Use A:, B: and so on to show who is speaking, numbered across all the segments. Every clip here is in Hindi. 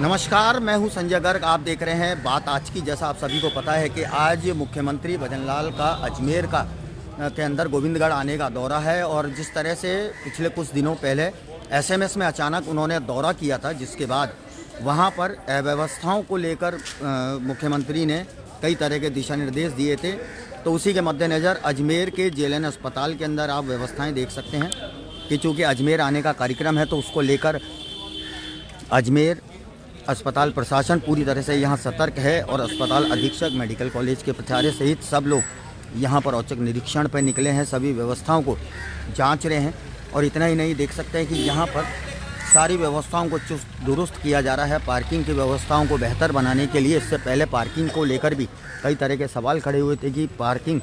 A: नमस्कार, मैं हूं संजय गर्ग। आप देख रहे हैं बात आज की। जैसा आप सभी को पता है कि आज मुख्यमंत्री भजनलाल का अजमेर के अंदर गोविंदगढ़ आने का दौरा है और जिस तरह से पिछले कुछ दिनों पहले एसएमएस में अचानक उन्होंने दौरा किया था, जिसके बाद वहां पर अव्यवस्थाओं को लेकर मुख्यमंत्री ने कई तरह के दिशा निर्देश दिए थे। तो उसी के मद्देनज़र अजमेर के जेएलएन अस्पताल के अंदर आप व्यवस्थाएँ देख सकते हैं कि चूँकि अजमेर आने का कार्यक्रम है तो उसको लेकर अजमेर अस्पताल प्रशासन पूरी तरह से यहाँ सतर्क है और अस्पताल अधीक्षक, मेडिकल कॉलेज के प्राचार्य सहित सब लोग यहाँ पर औचक निरीक्षण पर निकले हैं, सभी व्यवस्थाओं को जांच रहे हैं। और इतना ही नहीं, देख सकते हैं कि यहाँ पर सारी व्यवस्थाओं को चुस्त दुरुस्त किया जा रहा है। पार्किंग की व्यवस्थाओं को बेहतर बनाने के लिए इससे पहले पार्किंग को लेकर भी कई तरह के सवाल खड़े हुए थे कि पार्किंग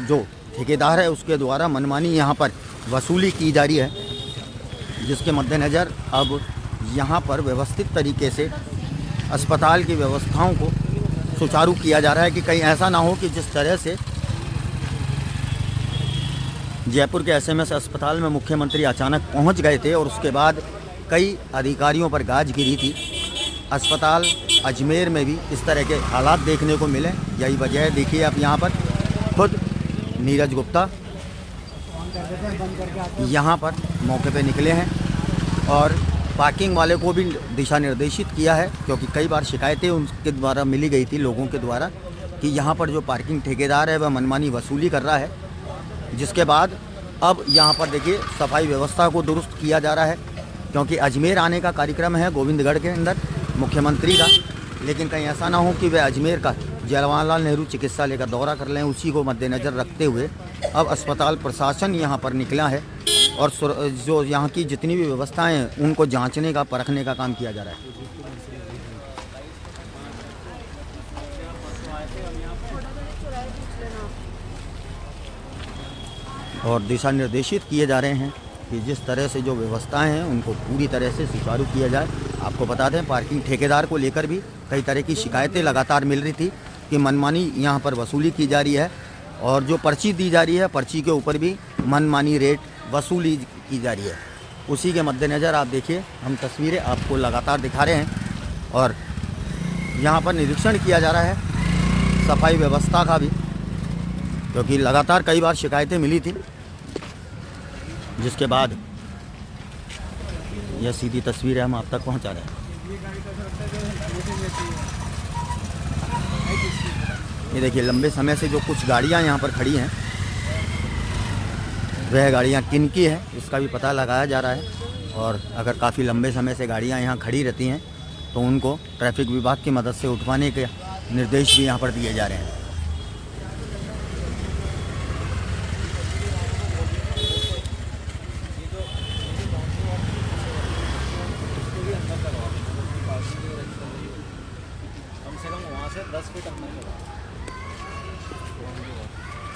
A: जो ठेकेदार है उसके द्वारा मनमानी यहाँ पर वसूली की जा रही है, जिसके मद्देनज़र अब यहाँ पर व्यवस्थित तरीके से अस्पताल की व्यवस्थाओं को सुचारू किया जा रहा है कि कहीं ऐसा ना हो कि जिस तरह से जयपुर के एसएमएस अस्पताल में मुख्यमंत्री अचानक पहुँच गए थे और उसके बाद कई अधिकारियों पर गाज गिरी थी, अस्पताल अजमेर में भी इस तरह के हालात देखने को मिले। यही वजह है। देखिए आप यहाँ पर खुद नीरज गुप्ता यहाँ पर मौके पे निकले हैं और पार्किंग वाले को भी दिशा निर्देशित किया है, क्योंकि कई बार शिकायतें उनके द्वारा मिली गई थी लोगों के द्वारा कि यहाँ पर जो पार्किंग ठेकेदार है वह मनमानी वसूली कर रहा है। जिसके बाद अब यहाँ पर देखिए सफाई व्यवस्था को दुरुस्त किया जा रहा है, क्योंकि अजमेर आने का कार्यक्रम है गोविंदगढ़ के अंदर मुख्यमंत्री का, लेकिन कहीं ऐसा ना हो कि वह अजमेर का जवाहरलाल नेहरू चिकित्सालय का दौरा कर लें। उसी को मद्देनज़र रखते हुए अब अस्पताल प्रशासन यहाँ पर निकला है और जो यहाँ की जितनी भी व्यवस्थाएं हैं उनको जांचने का, परखने का काम किया जा रहा है। और दिशा निर्देशित किए जा रहे हैं कि जिस तरह से जो व्यवस्थाएं हैं उनको पूरी तरह से सुचारू किया जाए। आपको बता दें, पार्किंग ठेकेदार को लेकर भी कई तरह की शिकायतें लगातार मिल रही थी कि मनमानी यहाँ पर वसूली की जा रही है और जो पर्ची दी जा रही है पर्ची के ऊपर भी मनमानी रेट वसूली की जा रही है। उसी के मद्देनज़र आप देखिए, हम तस्वीरें आपको लगातार दिखा रहे हैं और यहाँ पर निरीक्षण किया जा रहा है सफाई व्यवस्था का भी, क्योंकि लगातार कई बार शिकायतें मिली थी, जिसके बाद यह सीधी तस्वीरें हम आप तक पहुँचा रहे हैं। ये देखिए, लंबे समय से जो कुछ गाड़ियाँ यहाँ पर खड़ी हैं वह गाड़ियाँ किन की है इसका भी पता लगाया जा रहा है। और अगर काफ़ी लंबे समय से गाड़ियाँ यहाँ खड़ी रहती हैं तो उनको ट्रैफिक विभाग की मदद से उठवाने के निर्देश भी यहाँ पर दिए जा रहे हैं।
B: कम से कम वहाँ से 10 फीट अंदर लगा,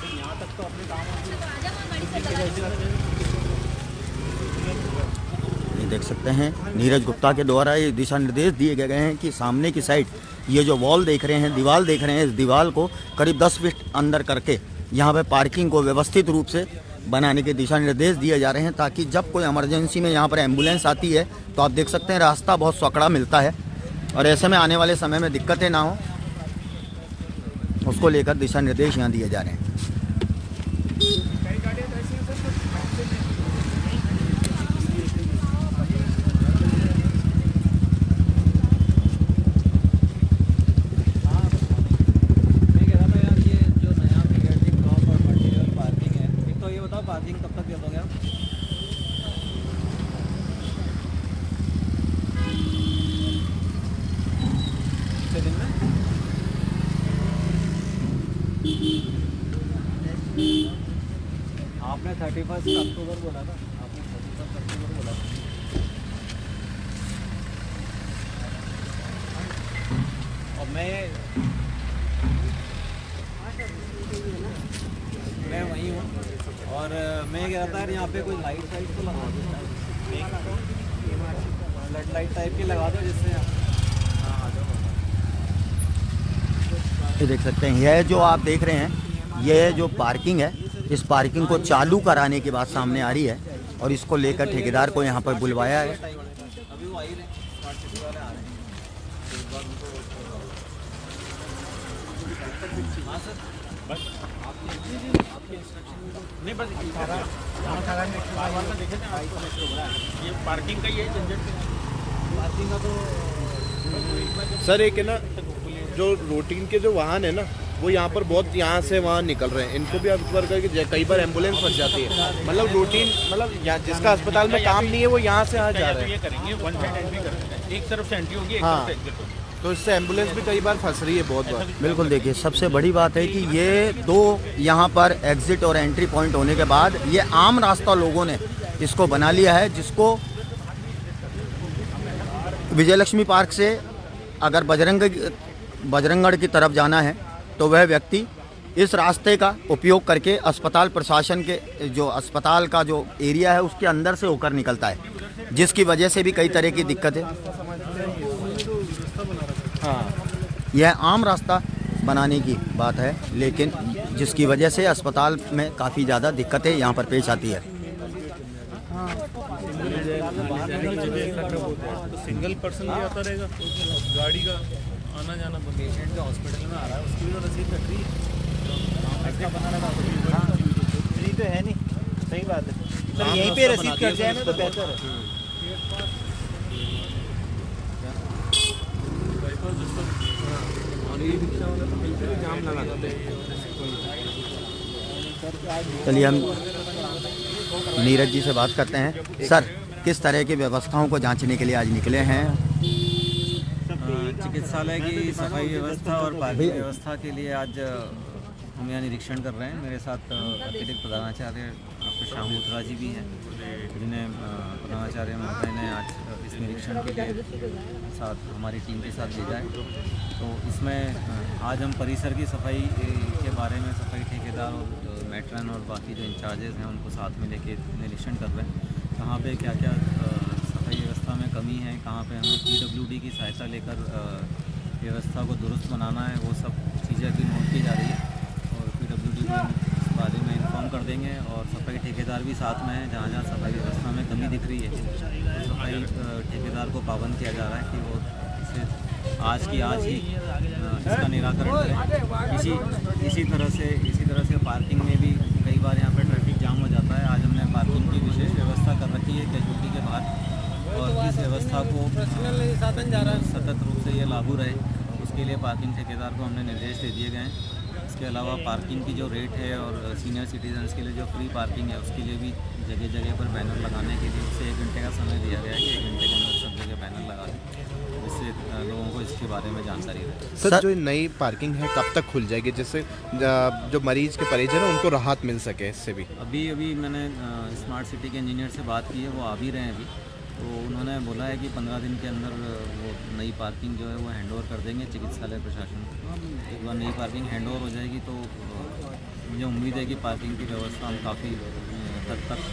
B: यहाँ तक तो अपने
A: ये देख सकते हैं नीरज गुप्ता के द्वारा ये दिशा निर्देश दिए गए हैं कि सामने की साइड ये जो वॉल देख रहे हैं, दीवार देख रहे हैं, इस दीवार को करीब 10 फीट अंदर करके यहाँ पे पार्किंग को व्यवस्थित रूप से बनाने के दिशा निर्देश दिए जा रहे हैं, ताकि जब कोई इमरजेंसी में यहाँ पर एम्बुलेंस आती है तो आप देख सकते हैं रास्ता बहुत सकड़ा मिलता है और ऐसे में आने वाले समय में दिक्कतें ना हो, उसको लेकर दिशा निर्देश यहाँ दिए जा रहे हैं।
B: पार्किंग कब तक दे दोगे आप? दिन में आपने 31 अक्टूबर बोला था, आपने 31 अक्टूबर बोला था। और मैं वहीं हूँ और मैं कह रहा था यार यहाँ पे कोई लाइट तो लगा दो, फ्लड लाइट टाइप की लगा दो जिससे।
A: ये देख सकते हैं, यह जो आप देख रहे हैं ये जो पार्किंग है, इस पार्किंग को चालू कराने की बात सामने आ रही है और इसको लेकर ठेकेदार को यहाँ पर बुलवाया है।
B: आरटीसी वाले आ रहे हैं, तो एक बार उनको हाँ सर बस आपके इंस्ट्रक्शन नहीं बस ये पार्किंग का ही है झंझट पार्किंग का तो
C: सर एक है ना जो रूटीन के जो वाहन है ना वो यहाँ पर बहुत यहाँ से वहाँ निकल रहे हैं, इनको भी अक्सर करके कई बार एम्बुलेंस फंस जाती है, मतलब रूटीन मतलब जिसका अस्पताल में काम नहीं है वो यहाँ से आ जा रहा है।
B: करेंगे वन साइड एंट्री करेंगे, एक तरफ से एंट्री होगी, एक
C: हाँ।
B: तरफ से एग्जिट होगी।
C: तो इससे एम्बुलेंस भी कई बार फंस रही है बहुत बार।
A: बिल्कुल, देखिए सबसे बड़ी बात है कि ये दो यहाँ पर एग्जिट और एंट्री पॉइंट होने के बाद ये आम रास्ता लोगों ने इसको बना लिया है, जिसको विजयलक्ष्मी पार्क से अगर बजरंगगढ़ की तरफ जाना है तो वह व्यक्ति इस रास्ते का उपयोग करके अस्पताल प्रशासन के जो अस्पताल का जो एरिया है उसके अंदर से होकर निकलता है, जिसकी वजह से भी कई तरह की दिक्कतें। हाँ, यह आम रास्ता बनाने की बात है, लेकिन जिसकी वजह से अस्पताल में काफ़ी ज़्यादा दिक्कतें यहाँ पर पेश आती है।
D: तो सिंगल पर्सन भी आता रहेगा, गाड़ी का आना जाना
B: पेशेंट जो हॉस्पिटल में आ रहा है उसकी भी तो रसीद कट रही है, ऐसा बना रहा
D: फ्री तो है नहीं। सही बात है सर, यहीं पे रसीद कट जाए ना तो बेहतर है।
A: चलिए हम नीरज जी से बात करते हैं। सर, किस तरह की व्यवस्थाओं को जांचने के लिए आज निकले हैं?
B: चिकित्सालय की सफाई व्यवस्था और पार्किंग व्यवस्था के लिए आज हम यहाँ निरीक्षण कर रहे हैं। मेरे साथ अतिरिक्त प्रधानाचार्य डॉक्टर श्याम बूथरा जी भी हैं, जिन्हें प्रधानाचार्य महोदय ने आज इस निरीक्षण के लिए साथ हमारी टीम के साथ भेजा है। तो इसमें आज हम परिसर की सफाई के बारे में सफाई ठेकेदार और मैट्रन और बाकी जो इंचार्जेस हैं उनको साथ में लेके निरीक्षण कर रहे हैं, कहाँ पे क्या क्या सफाई व्यवस्था में कमी है, कहाँ पे हमें PWD की सहायता लेकर व्यवस्था को दुरुस्त बनाना है, वो सब चीज़ें अभी नोट की जा रही है और PWD को इस बारे में इन्फॉर्म कर देंगे। और सफाई ठेकेदार भी साथ में है, जहाँ जहाँ सफाई व्यवस्था में कमी दिख रही है तो सफाई ठेकेदार को पाबंद किया जा रहा है कि वो इसे आज की आज ही इसका निराकरण करें। इसी तरह से पार्किंग में भी कई बार यहाँ पर ट्रैफिक जाम हो जाता है। आज हमने पार्किंग की विशेष व्यवस्था कर रखी है कैजुअल्टी के बाहर, और इस व्यवस्था को सतत रूप से ये लागू रहे उसके लिए पार्किंग ठेकेदार को हमने निर्देश दे दिए गए हैं। इसके अलावा पार्किंग की जो रेट है और सीनियर सिटीजन्स के लिए जो फ्री पार्किंग है उसके लिए भी जगह जगह पर बैनर लगाने के लिए उससे 1 घंटे का समय दिया गया है कि 1 घंटे के अंदर सब जगह बैनर लगा दें, जिससे लोगों को इसके बारे में जानकारी रहे।
C: सर जो नई पार्किंग है कब तक खुल जाएगी, जिससे जो मरीज के परिजन है उनको राहत मिल सके इससे भी?
B: अभी मैंने स्मार्ट सिटी के इंजीनियर से बात की है, वो आ भी रहे हैं अभी। तो उन्होंने बोला है कि 15 दिन के अंदर वो नई पार्किंग जो है वो हैंड ओवर कर देंगे चिकित्सालय प्रशासन को। एक बार नई पार्किंग हैंड ओवर हो जाएगी तो मुझे उम्मीद है कि पार्किंग की व्यवस्था हम काफ़ी हद तक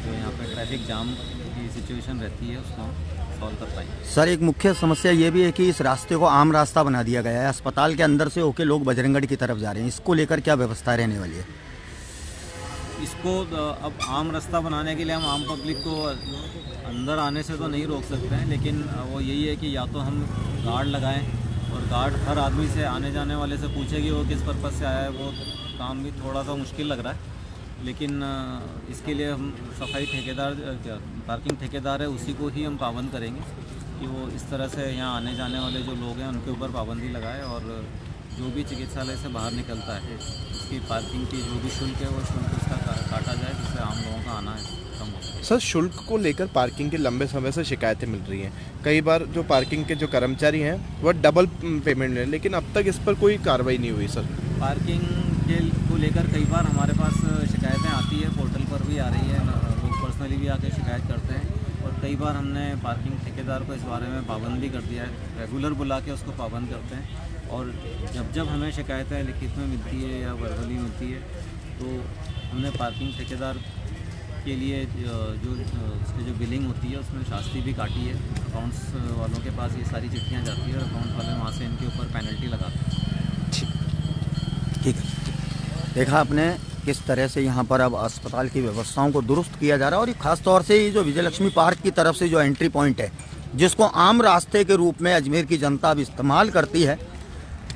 B: जो यहाँ पे ट्रैफिक जाम की सिचुएशन रहती है उसको हम सॉल्व कर पाएंगे।
A: सर, एक मुख्य समस्या ये भी है कि इस रास्ते को आम रास्ता बना दिया गया है, अस्पताल के अंदर से होके लोग बजरंगगढ़ की तरफ जा रहे हैं, इसको लेकर क्या व्यवस्था रहने वाली है?
B: इसको अब आम रास्ता बनाने के लिए हम आम पब्लिक को अंदर आने से तो नहीं रोक सकते हैं, लेकिन वो यही है कि या तो हम गार्ड लगाएं और गार्ड हर आदमी से आने जाने वाले से पूछे कि वो किस पर्पज़ से आया है। वो काम भी थोड़ा सा मुश्किल लग रहा है, लेकिन इसके लिए हम सफाई ठेकेदार पार्किंग ठेकेदार है उसी को ही हम पाबंद करेंगे कि वो इस तरह से यहाँ आने जाने वाले जो लोग हैं उनके ऊपर पाबंदी लगाए और जो भी चिकित्सालय से बाहर निकलता है उसकी पार्किंग की जो भी शुल्क है वो शुल्क उसका काटा जाए, जिससे आम लोगों का आना कम हो।
C: सर शुल्क को लेकर पार्किंग के लंबे समय से शिकायतें मिल रही हैं, कई बार जो पार्किंग के जो कर्मचारी हैं वह डबल पेमेंट लें, लेकिन अब तक इस पर कोई कार्रवाई नहीं हुई। सर
B: पार्किंग के को लेकर कई बार हमारे पास शिकायतें आती है, पोर्टल पर भी आ रही है, लोग पर्सनली भी आके शिकायत करते हैं और कई बार हमने पार्किंग ठेकेदार को इस बारे में पाबंद भी कर दिया है, रेगुलर बुला के उसको पाबंद करते हैं। और जब हमें शिकायतें लिखित में मिलती है या वर्बली मिलती है तो हमने पार्किंग ठेकेदार के लिए जो उसकी जो बिलिंग होती है उसमें शास्ति भी काटी है। अकाउंट्स वालों के पास ये सारी चिट्ठियाँ जाती है और अकाउंट वाले वहाँ से इनके ऊपर पेनल्टी लगाते हैं।
A: ठीक है, देखा आपने किस तरह से यहाँ पर अब अस्पताल की व्यवस्थाओं को दुरुस्त किया जा रहा है और ख़ास तौर से ये जो विजयलक्ष्मी पार्क की तरफ से जो एंट्री पॉइंट है जिसको आम रास्ते के रूप में अजमेर की जनता अब इस्तेमाल करती है।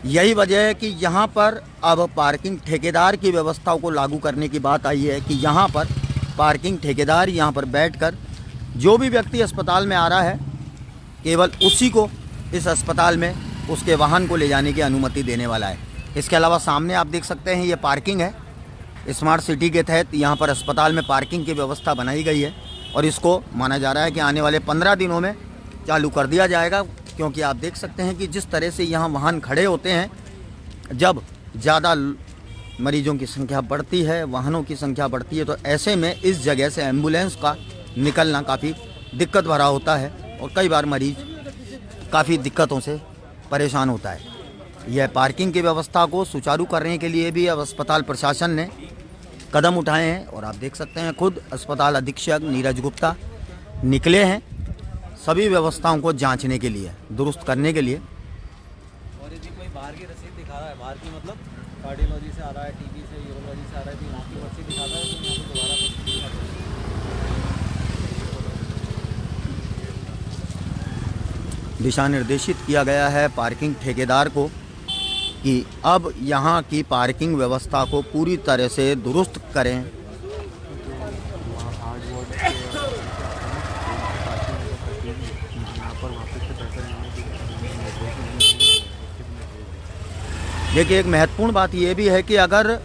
A: यही वजह है कि यहाँ पर अब पार्किंग ठेकेदार की व्यवस्थाओं को लागू करने की बात आई है कि यहाँ पर पार्किंग ठेकेदार यहाँ पर बैठकर जो भी व्यक्ति अस्पताल में आ रहा है केवल उसी को इस अस्पताल में उसके वाहन को ले जाने की अनुमति देने वाला है। इसके अलावा सामने आप देख सकते हैं ये पार्किंग है। स्मार्ट सिटी के तहत यहाँ पर अस्पताल में पार्किंग की व्यवस्था बनाई गई है और इसको माना जा रहा है कि आने वाले 15 दिनों में चालू कर दिया जाएगा, क्योंकि आप देख सकते हैं कि जिस तरह से यहाँ वाहन खड़े होते हैं, जब ज़्यादा मरीजों की संख्या बढ़ती है, वाहनों की संख्या बढ़ती है, तो ऐसे में इस जगह से एम्बुलेंस का निकलना काफ़ी दिक्कत भरा होता है और कई बार मरीज काफ़ी दिक्कतों से परेशान होता है। यह पार्किंग की व्यवस्था को सुचारू करने के लिए भी अब अस्पताल प्रशासन ने कदम उठाए हैं और आप देख सकते हैं खुद अस्पताल अधीक्षक नीरज गुप्ता निकले हैं सभी व्यवस्थाओं को जांचने के लिए, दुरुस्त करने के लिए।
B: और यदि कोई बाहर की रसीद दिखा रहा है, बाहर की मतलब कार्डियोलॉजी से आ रहा है, टीबी से, यूरोलॉजी से आ रहा है, तो वहाँ की पर्ची दिखा रहा है तो यहाँ पर दोबारा पर्ची
A: दिशा निर्देशित किया गया है पार्किंग ठेकेदार को कि अब यहाँ की पार्किंग व्यवस्था को पूरी तरह से दुरुस्त करें। देखिए, एक महत्वपूर्ण बात यह भी है कि अगर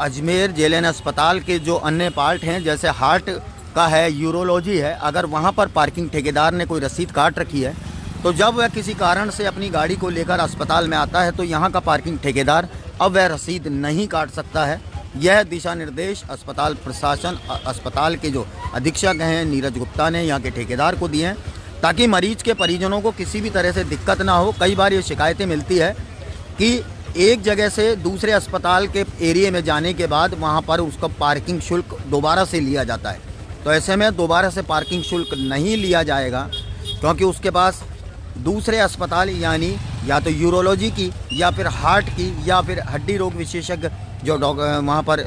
A: अजमेर जेएलएन अस्पताल के जो अन्य पार्ट हैं, जैसे हार्ट का है, यूरोलॉजी है, अगर वहाँ पर पार्किंग ठेकेदार ने कोई रसीद काट रखी है तो जब वह किसी कारण से अपनी गाड़ी को लेकर अस्पताल में आता है तो यहाँ का पार्किंग ठेकेदार अब वह रसीद नहीं काट सकता है। यह दिशा निर्देश अस्पताल प्रशासन, अस्पताल के जो अधीक्षक हैं नीरज गुप्ता ने यहाँ के ठेकेदार को दिए हैं, ताकि मरीज के परिजनों को किसी भी तरह से दिक्कत ना हो। कई बार ये शिकायतें मिलती है कि एक जगह से दूसरे अस्पताल के एरिया में जाने के बाद वहाँ पर उसका पार्किंग शुल्क दोबारा से लिया जाता है। तो ऐसे में दोबारा से पार्किंग शुल्क नहीं लिया जाएगा, क्योंकि उसके पास दूसरे अस्पताल यानी या तो यूरोलॉजी की या फिर हार्ट की या फिर हड्डी रोग विशेषज्ञ जो वहाँ पर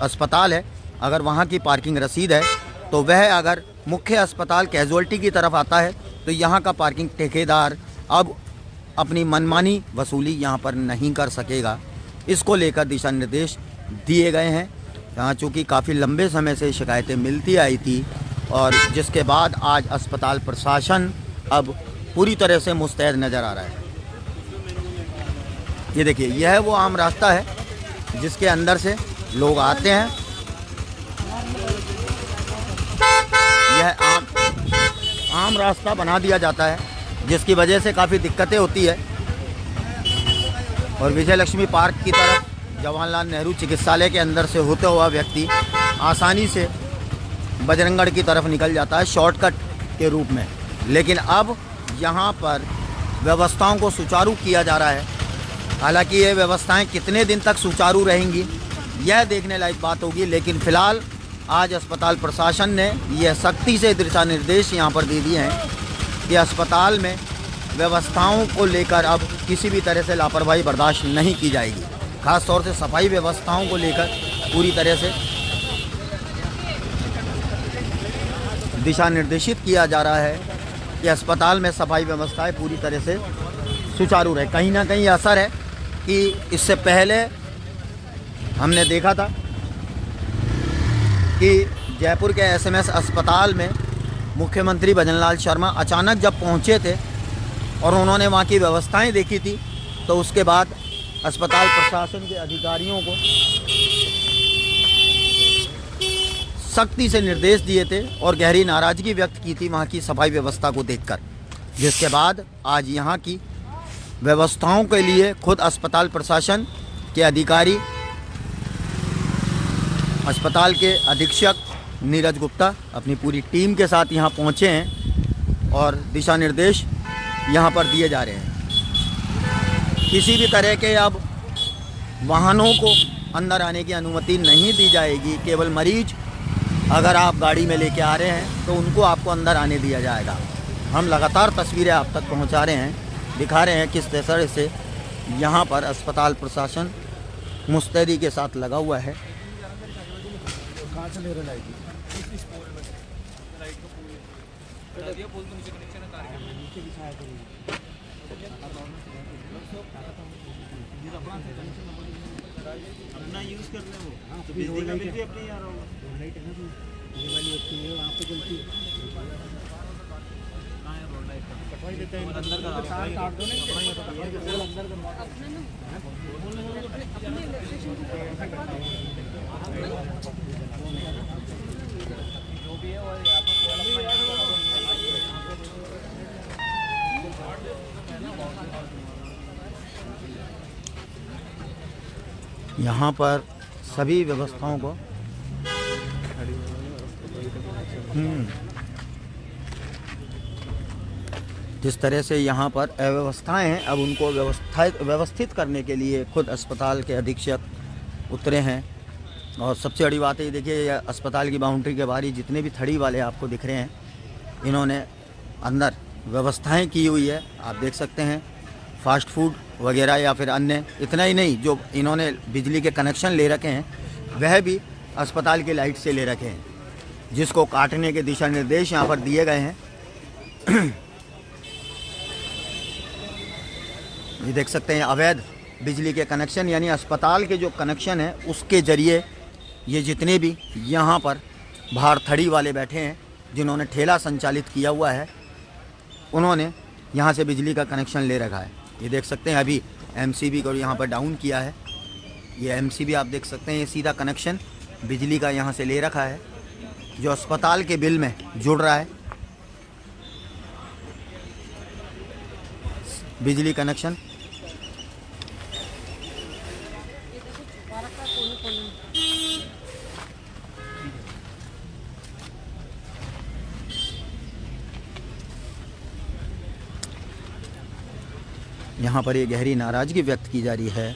A: अस्पताल है, अगर वहाँ की पार्किंग रसीद है तो वह अगर मुख्य अस्पताल कैजुअल्टी की तरफ आता है तो यहाँ का पार्किंग ठेकेदार अब अपनी मनमानी वसूली यहाँ पर नहीं कर सकेगा। इसको लेकर दिशा निर्देश दिए गए हैं। यहाँ चूँकि काफ़ी लंबे समय से शिकायतें मिलती आई थी और जिसके बाद आज अस्पताल प्रशासन अब पूरी तरह से मुस्तैद नज़र आ रहा है। ये देखिए, यह वो आम रास्ता है जिसके अंदर से लोग आते हैं। यह आम रास्ता बना दिया जाता है जिसकी वजह से काफ़ी दिक्कतें होती है। और विजय लक्ष्मी पार्क की तरफ जवाहरलाल नेहरू चिकित्सालय के अंदर से होता हुआ व्यक्ति आसानी से बजरंगगढ़ की तरफ निकल जाता है शॉर्टकट के रूप में। लेकिन अब यहाँ पर व्यवस्थाओं को सुचारू किया जा रहा है। हालांकि ये व्यवस्थाएं कितने दिन तक सुचारू रहेंगी यह देखने लायक बात होगी, लेकिन फ़िलहाल आज अस्पताल प्रशासन ने यह सख्ती से दिशा निर्देश यहाँ पर दे दिए हैं कि अस्पताल में व्यवस्थाओं को लेकर अब किसी भी तरह से लापरवाही बर्दाश्त नहीं की जाएगी। ख़ास तौर से सफाई व्यवस्थाओं को लेकर पूरी तरह से दिशा निर्देशित किया जा रहा है कि अस्पताल में सफाई व्यवस्थाएं पूरी तरह से सुचारू रहे। कहीं ना कहीं असर है कि इससे पहले हमने देखा था कि जयपुर के एसएमएस अस्पताल में मुख्यमंत्री भजनलाल शर्मा अचानक जब पहुंचे थे और उन्होंने वहां की व्यवस्थाएं देखी थी, तो उसके बाद अस्पताल प्रशासन के अधिकारियों को सख्ती से निर्देश दिए थे और गहरी नाराज़गी व्यक्त की थी वहाँ की सफाई व्यवस्था को देखकर, जिसके बाद आज यहाँ की व्यवस्थाओं के लिए खुद अस्पताल प्रशासन के अधिकारी, अस्पताल के अधीक्षक नीरज गुप्ता अपनी पूरी टीम के साथ यहाँ पहुँचे हैं और दिशा निर्देश यहाँ पर दिए जा रहे हैं। किसी भी तरह के अब वाहनों को अंदर आने की अनुमति नहीं दी जाएगी। केवल मरीज अगर आप गाड़ी में लेके आ रहे हैं तो उनको आपको अंदर आने दिया जाएगा। हम लगातार तस्वीरें आप तक पहुंचा रहे हैं, दिखा रहे हैं किस तरह से यहाँ पर अस्पताल प्रशासन मुस्तैदी के साथ लगा हुआ है। कहाँ से ले रहे लाइट?
D: अपना यूज कर रहे हो तो बिजली का बिल भी अपने ही आ रहा होगा। लाइट है ना ये वाली अच्छी है वहाँ पे जलती है। कटवाई देते हैं अंदर का तार काट दो ना अंदर का जो भी है वो यहाँ पर
A: यहाँ पर सभी व्यवस्थाओं को जिस तरह से यहाँ पर अव्यवस्थाएं हैं, अब उनको व्यवस्थित करने के लिए खुद अस्पताल के अधीक्षक उतरे हैं। और सबसे बड़ी बात है, देखिए ये अस्पताल की बाउंड्री के बाहर जितने भी थड़ी वाले आपको दिख रहे हैं, इन्होंने अंदर व्यवस्थाएं की हुई है। आप देख सकते हैं फास्ट फूड वगैरह या फिर अन्य। इतना ही नहीं, जो इन्होंने बिजली के कनेक्शन ले रखे हैं वह भी अस्पताल की लाइट से ले रखे हैं, जिसको काटने के दिशा निर्देश यहाँ पर दिए गए हैं। ये देख सकते हैं अवैध बिजली के कनेक्शन, यानी अस्पताल के जो कनेक्शन है उसके ज़रिए ये जितने भी यहाँ पर बाहर थड़ी वाले बैठे हैं, जिन्होंने ठेला संचालित किया हुआ है, उन्होंने यहाँ से बिजली का कनेक्शन ले रखा है। ये देख सकते हैं अभी एमसीबी को यहाँ पर डाउन किया है। ये एमसीबी आप देख सकते हैं, ये सीधा कनेक्शन बिजली का यहाँ से ले रखा है, जो अस्पताल के बिल में जुड़ रहा है बिजली कनेक्शन। यहाँ पर ये गहरी नाराज़गी व्यक्त की जा रही है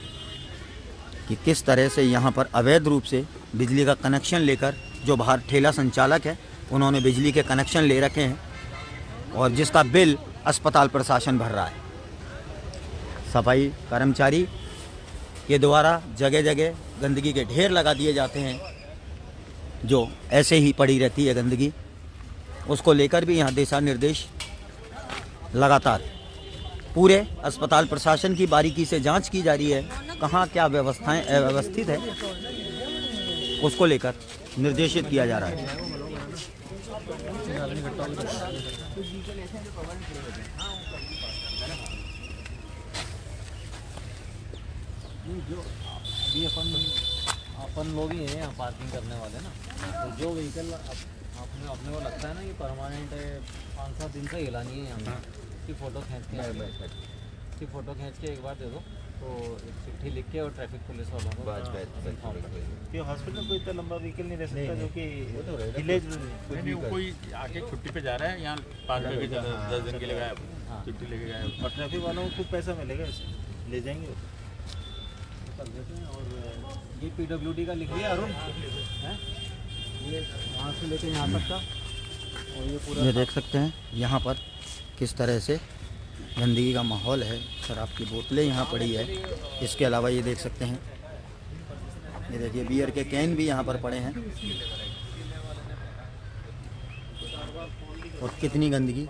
A: कि किस तरह से यहाँ पर अवैध रूप से बिजली का कनेक्शन लेकर, जो बाहर ठेला संचालक है उन्होंने बिजली के कनेक्शन ले रखे हैं और जिसका बिल अस्पताल प्रशासन भर रहा है। सफाई कर्मचारी के द्वारा जगह जगह गंदगी के ढेर लगा दिए जाते हैं, जो ऐसे ही पड़ी रहती है गंदगी। उसको लेकर भी यहाँ दिशा निर्देश लगातार पूरे अस्पताल प्रशासन की बारीकी से जांच की जा रही है, कहाँ क्या व्यवस्थाएं अव्यवस्थित है उसको लेकर निर्देशित किया जा रहा है।
B: अभी अपन लोग ही हैं यहाँ पार्किंग करने वाले ना, तो जो व्हीकल अपने को लगता है ना कि परमानेंट 5-7 दिन से हिलानी है यहाँ की फ़ोटो खींच के एक बार दे दो तो एक चिट्ठी लिख के और ट्रैफिक पुलिस वालों को
D: कि हॉस्पिटल कोई इतना लंबा व्हीकल नहीं रह सकता जो कि विलेज
E: कोई आके छुट्टी पे जा रहा है, यहाँ पार्क में 10 दिन के लिए गया, छुट्टी लेके गया,
D: और ट्रैफिक वालों को खूब पैसा मिलेगा, ले जाएंगे
B: कर देते हैं। और ये PWD का लिख लिया अरुण है, ये वहाँ से लेके यहाँ तक का, और ये पूरा
A: ये देख सकते हैं यहाँ पर किस तरह से गंदगी का माहौल है। शराब की बोतलें यहाँ पड़ी है। इसके अलावा ये देख सकते हैं, ये देखिए बियर के कैन भी यहाँ पर पड़े हैं और कितनी गंदगी,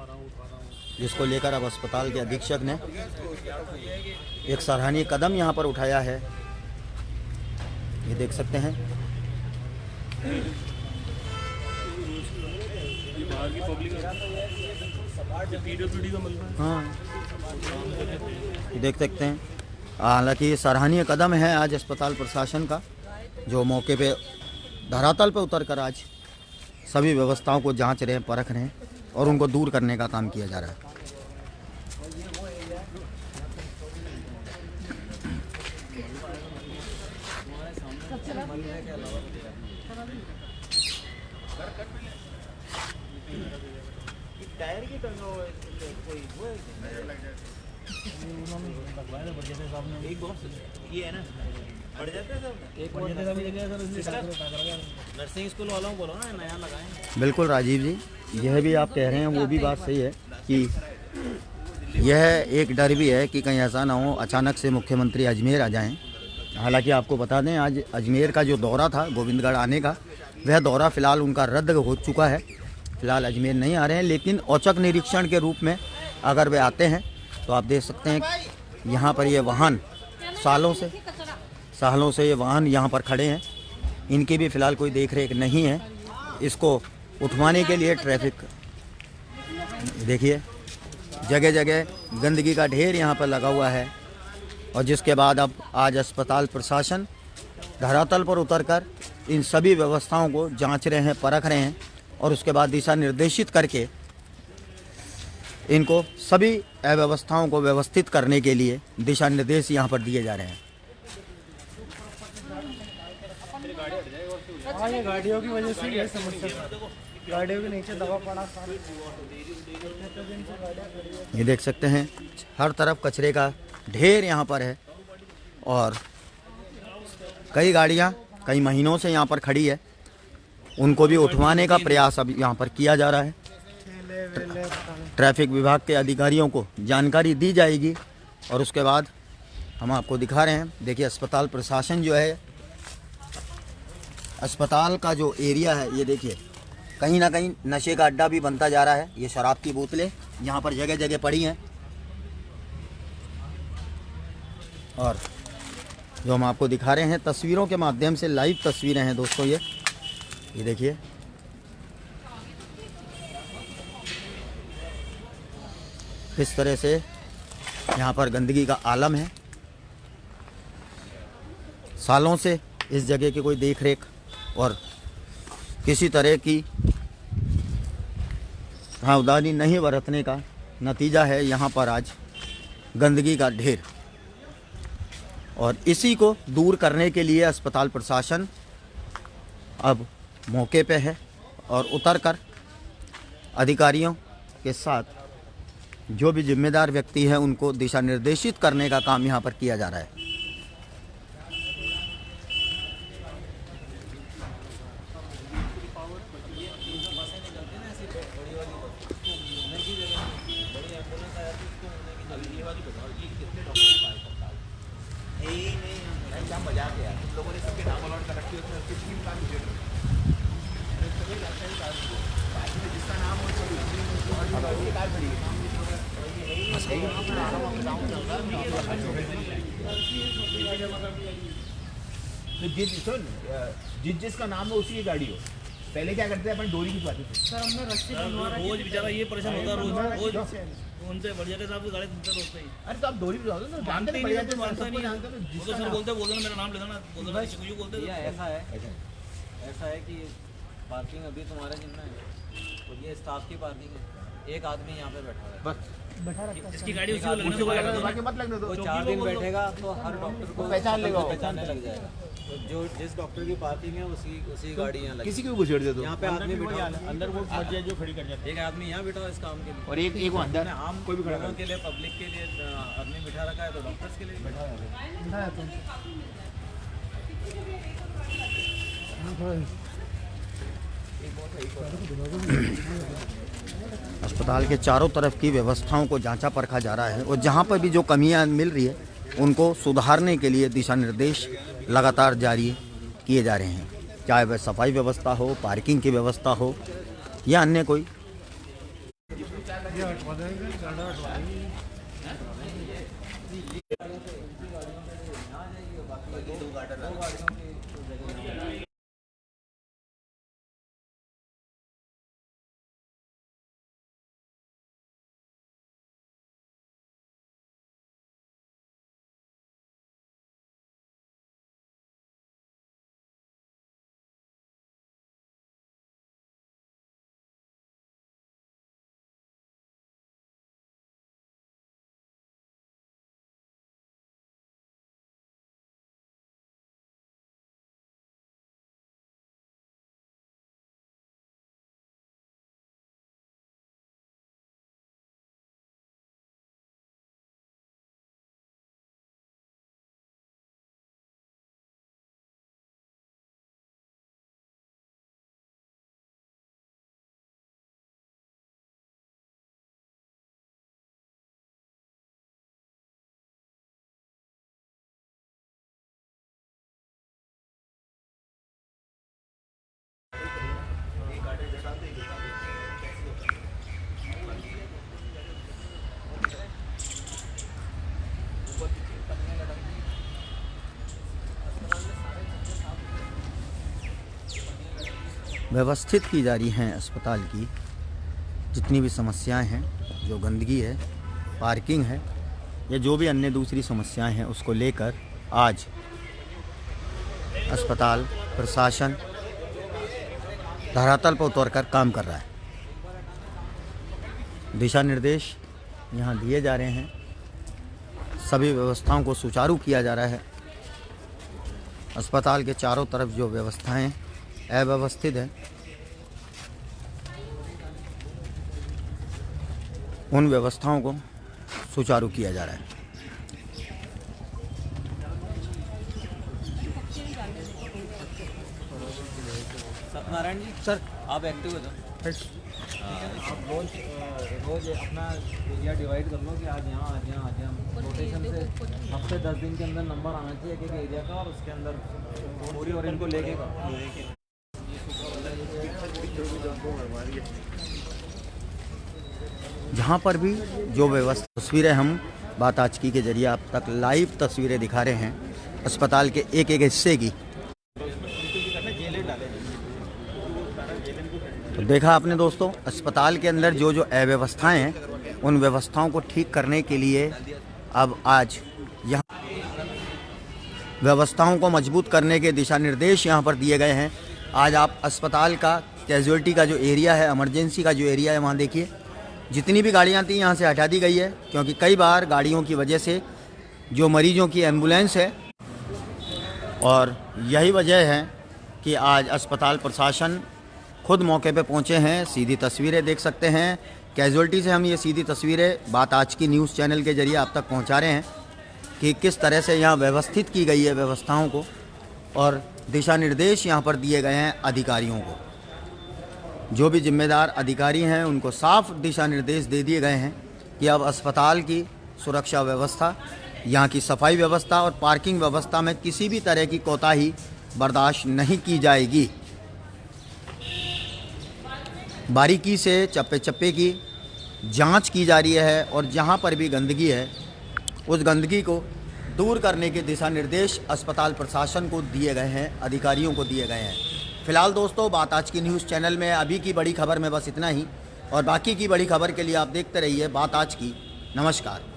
A: जिसको लेकर अब अस्पताल के अधीक्षक ने एक सराहनीय कदम यहाँ पर उठाया है। ये देख सकते हैं हाँ, देख सकते हैं। हालांकि ये सराहनीय कदम है आज अस्पताल प्रशासन का, जो मौके पे धरातल पे उतरकर आज सभी व्यवस्थाओं को जांच रहे हैं, परख रहे हैं और उनको दूर करने का काम किया जा रहा है।
D: टायर की कोई वो है एक बॉक्स ये है ना बढ़ जाता है सब, एक नर्सिंग स्कूल वालों को बोलो ना नया लगाएं।
A: बिल्कुल राजीव जी, यह भी आप कह रहे हैं, वो भी बात सही है कि यह एक डर भी है कि कहीं ऐसा ना हो अचानक से मुख्यमंत्री अजमेर आ जाएं। हालांकि आपको बता दें, आज अजमेर का जो दौरा था गोविंदगढ़ आने का, वह दौरा फ़िलहाल उनका रद्द हो चुका है। फ़िलहाल अजमेर नहीं आ रहे हैं, लेकिन औचक निरीक्षण के रूप में अगर वे आते हैं तो आप देख सकते हैं यहाँ पर ये वाहन सालों से ये वाहन यहाँ पर खड़े हैं। इनकी भी फ़िलहाल कोई देख रेख नहीं है। इसको उठवाने के लिए ट्रैफिक देखिए जगह जगह गंदगी का ढेर यहाँ पर लगा हुआ है। और जिसके बाद अब आज अस्पताल प्रशासन धरातल पर उतरकर इन सभी व्यवस्थाओं को जांच रहे हैं, परख रहे हैं और उसके बाद दिशा निर्देशित करके इनको सभी अव्यवस्थाओं को व्यवस्थित करने के लिए दिशा निर्देश यहाँ पर दिए जा रहे हैं।
F: ये गाड़ियों की वजह से ये समस्या, गाड़ियों के नीचे दबा पड़ा।
A: ये देख सकते हैं हर तरफ कचरे का ढेर यहाँ पर है और कई गाड़ियाँ कई महीनों से यहाँ पर खड़ी है। उनको भी उठवाने का प्रयास अब यहाँ पर किया जा रहा है। ट्रैफिक विभाग के अधिकारियों को जानकारी दी जाएगी और उसके बाद हम आपको दिखा रहे हैं। देखिए अस्पताल प्रशासन जो है, अस्पताल का जो एरिया है ये देखिए कहीं ना कहीं नशे का अड्डा भी बनता जा रहा है। ये शराब की बोतलें यहाँ पर जगह जगह पड़ी हैं और जो हम आपको दिखा रहे हैं तस्वीरों के माध्यम से, लाइव तस्वीरें हैं दोस्तों। ये देखिए किस तरह से यहाँ पर गंदगी का आलम है। सालों से इस जगह की कोई देख रेख और किसी तरह की सावधानी नहीं बरतने का नतीजा है यहाँ पर आज गंदगी का ढेर। और इसी को दूर करने के लिए अस्पताल प्रशासन अब मौके पे है और उतरकर अधिकारियों के साथ जो भी जिम्मेदार व्यक्ति है उनको दिशा निर्देशित करने का काम यहाँ पर किया जा रहा है।
C: तो जिसका नाम है उसी की गाड़ी हो। पहले क्या करते थे अपन, डोरी खिंचवाते थे।
F: सर हमने रस्सी
D: रोज बेचारा ये परेशान होता रोज उनसे बढ़िया के साहब से गाड़ी तुमसे रोकते ही।
C: अरे तो आप डोरी खिंचवा दो ना, जानते नहीं, बढ़िया तो
D: मानता
C: सबको
D: नहीं।
C: जानते हो,
D: वो तो
C: जिसका
D: सर
C: नाम-
D: बोलते ना मेरा नाम लेना, बोलते क्यों बोलते
B: भैया ऐसा है कि पार्किंग अभी तुम्हारे जिम्मे है और ये स्टाफ की पार्किंग है। एक आदमी यहाँ पे बैठा है
C: बस
D: इसकी गाड़ी उसी को लगने
C: उसी
D: से
C: को लगने दो,
D: बोला
C: बाकी मत लगने दो।
B: वो 4 दिन बैठेगा तो हर डॉक्टर को
C: पहचान लेगा वो।
B: पहचानने लग जाएगा। तो जो जिस डॉक्टर की पार्किंग है उसी गाड़ी यहाँ लगी।
C: किसी को भी घुसेड़ दे दो।
B: यहाँ पे आदमी बैठा
E: अंदर वो मर्जी जो खड़ी कर जाते
B: एक आदमी यहाँ बैठा है इस काम के लिए
C: और एक वो अंदर
B: हमने आम
C: कोई भी खड़ा
B: लोगों के लिए, पब्लिक के लिए आदमी बिठा रखा है तो डॉक्टर्स के लिए भी बैठा है।
A: अस्पताल के चारों तरफ की व्यवस्थाओं को जांचा परखा जा रहा है और जहां पर भी जो कमियां मिल रही है उनको सुधारने के लिए दिशा निर्देश लगातार जारी किए जा रहे हैं। चाहे वह सफाई व्यवस्था हो, पार्किंग की व्यवस्था हो या अन्य कोई। व्यवस्थित की जा रही हैं अस्पताल की जितनी भी समस्याएं हैं, जो गंदगी है, पार्किंग है या जो भी अन्य दूसरी समस्याएं हैं, उसको लेकर आज अस्पताल प्रशासन धरातल पर उतरकर काम कर रहा है। दिशा निर्देश यहाँ दिए जा रहे हैं, सभी व्यवस्थाओं को सुचारू किया जा रहा है। अस्पताल के चारों तरफ जो व्यवस्थाएं अव्यवस्थित हैं, उन व्यवस्थाओं को सुचारू किया जा रहा है।
B: सत्यनारायण जी सर, आप एक्टिव हो जाओ। आप रोज अपना एरिया डिवाइड कर लो कि आज यहाँ आज यहाँ आज यहाँ रोटेशन से हफ्ते 10 दिन के अंदर नंबर आना चाहिए एक एरिया का, और उसके अंदर पूरी और इनको लेके
A: जहाँ पर भी जो व्यवस्था, तस्वीरें हम बात आज की के जरिए आप तक लाइव तस्वीरें दिखा रहे हैं अस्पताल के एक एक हिस्से की। तो देखा आपने दोस्तों, अस्पताल के अंदर जो जो अव्यवस्थाएं हैं, उन व्यवस्थाओं को ठीक करने के लिए अब आज यहाँ व्यवस्थाओं को मजबूत करने के दिशा निर्देश यहाँ पर दिए गए हैं। आज आप अस्पताल का कैजुअल्टी का जो एरिया है, इमरजेंसी का जो एरिया है, वहाँ देखिए जितनी भी गाड़ियाँ थी यहाँ से हटा दी गई है, क्योंकि कई बार गाड़ियों की वजह से जो मरीजों की एम्बुलेंस है, और यही वजह है कि आज अस्पताल प्रशासन खुद मौके पे पहुंचे हैं। सीधी तस्वीरें देख सकते हैं, कैजुअल्टी से हम ये सीधी तस्वीरें बात आज की न्यूज़ चैनल के जरिए आप तक पहुंचा रहे हैं कि किस तरह से यहाँ व्यवस्थित की गई है व्यवस्थाओं को, और दिशा निर्देश यहाँ पर दिए गए हैं अधिकारियों को। जो भी जिम्मेदार अधिकारी हैं उनको साफ दिशा निर्देश दे दिए गए हैं कि अब अस्पताल की सुरक्षा व्यवस्था, यहाँ की सफाई व्यवस्था और पार्किंग व्यवस्था में किसी भी तरह की कोताही बर्दाश्त नहीं की जाएगी। बारीकी से चप्पे चप्पे की जांच की जा रही है, और जहां पर भी गंदगी है उस गंदगी को दूर करने के दिशा निर्देश अस्पताल प्रशासन को दिए गए हैं, अधिकारियों को दिए गए हैं। फिलहाल दोस्तों, बात आज की न्यूज़ चैनल में अभी की बड़ी खबर में बस इतना ही, और बाकी की बड़ी खबर के लिए आप देखते रहिए बात आज की। नमस्कार।